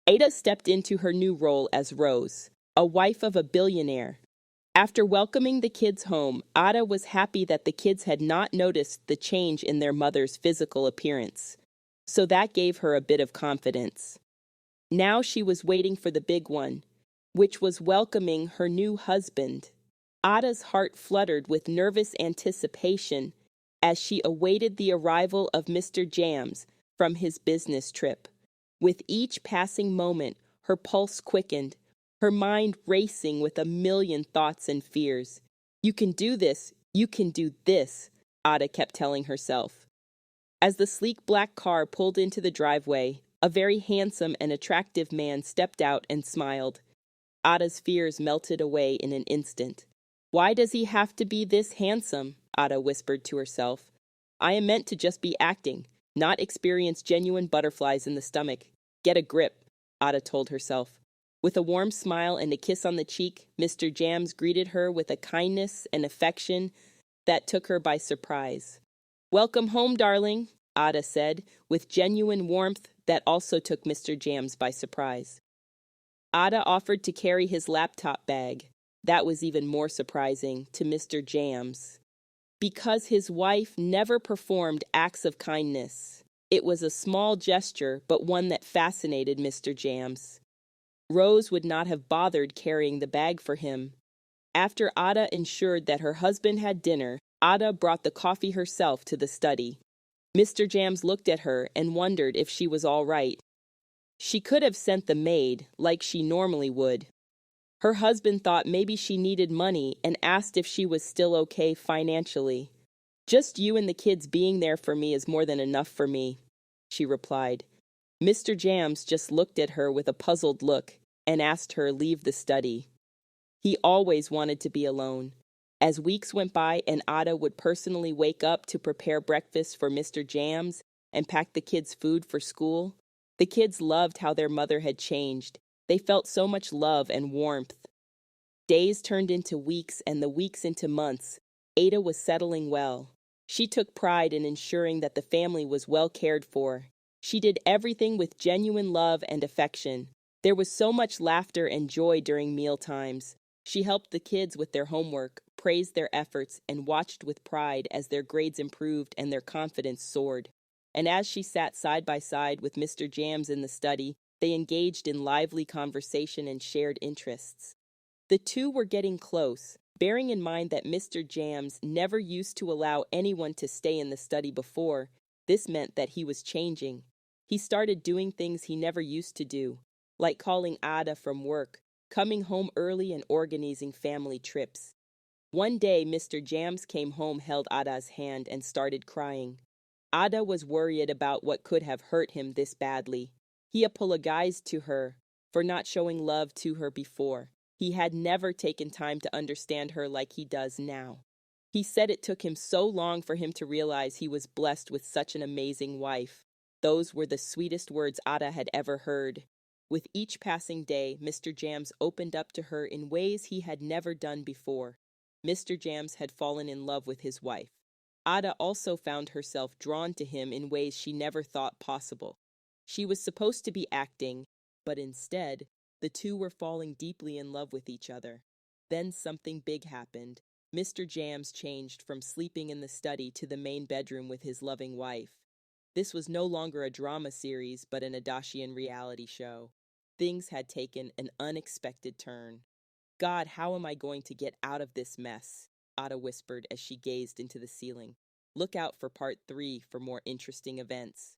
Ada stepped into her new role as Rose, a wife of a billionaire. After welcoming the kids home, Ada was happy that the kids had not noticed the change in their mother's physical appearance. So that gave her a bit of confidence. Now she was waiting for the big one, which was welcoming her new husband. Ada's heart fluttered with nervous anticipation as she awaited the arrival of Mr. Jams from his business trip. With each passing moment, her pulse quickened, her mind racing with a million thoughts and fears. You can do this, you can do this, Ada kept telling herself. As the sleek black car pulled into the driveway, a very handsome and attractive man stepped out and smiled. Ada's fears melted away in an instant. Why does he have to be this handsome? Ada whispered to herself. I am meant to just be acting, not experience genuine butterflies in the stomach. Get a grip, Ada told herself. With a warm smile and a kiss on the cheek, Mr. Jams greeted her with a kindness and affection that took her by surprise. Welcome home, darling, Ada said, with genuine warmth that also took Mr. Jams by surprise. Ada offered to carry his laptop bag. That was even more surprising to Mr. Jams, because his wife never performed acts of kindness. It was a small gesture, but one that fascinated Mr. Jams. Rose would not have bothered carrying the bag for him. After Ada ensured that her husband had dinner, Ada brought the coffee herself to the study. Mr. Jams looked at her and wondered if she was all right. She could have sent the maid, like she normally would. Her husband thought maybe she needed money and asked if she was still okay financially. Just you and the kids being there for me is more than enough for me, she replied. Mr. Jams just looked at her with a puzzled look and asked her to leave the study. He always wanted to be alone. As weeks went by and Ada would personally wake up to prepare breakfast for Mr. Jams and pack the kids' food for school, the kids loved how their mother had changed. They felt so much love and warmth. Days turned into weeks and the weeks into months. Ada was settling well. She took pride in ensuring that the family was well cared for. She did everything with genuine love and affection. There was so much laughter and joy during meal times. She helped the kids with their homework, praised their efforts, and watched with pride as their grades improved and their confidence soared. And as she sat side by side with Mr. Jams in the study, they engaged in lively conversation and shared interests. The two were getting close, bearing in mind that Mr. Jams never used to allow anyone to stay in the study before. This meant that he was changing. He started doing things he never used to do, like calling Ada from work, coming home early and organizing family trips. One day, Mr. Jams came home, held Ada's hand, and started crying. Ada was worried about what could have hurt him this badly. He apologized to her for not showing love to her before. He had never taken time to understand her like he does now. He said it took him so long for him to realize he was blessed with such an amazing wife. Those were the sweetest words Ada had ever heard. With each passing day, Mr. Jams opened up to her in ways he had never done before. Mr. Jams had fallen in love with his wife. Ada also found herself drawn to him in ways she never thought possible. She was supposed to be acting, but instead, the two were falling deeply in love with each other. Then something big happened. Mr. Jams changed from sleeping in the study to the main bedroom with his loving wife. This was no longer a drama series, but an Adachian reality show. Things had taken an unexpected turn. God, how am I going to get out of this mess? Ada whispered as she gazed into the ceiling. Look out for part 3 for more interesting events.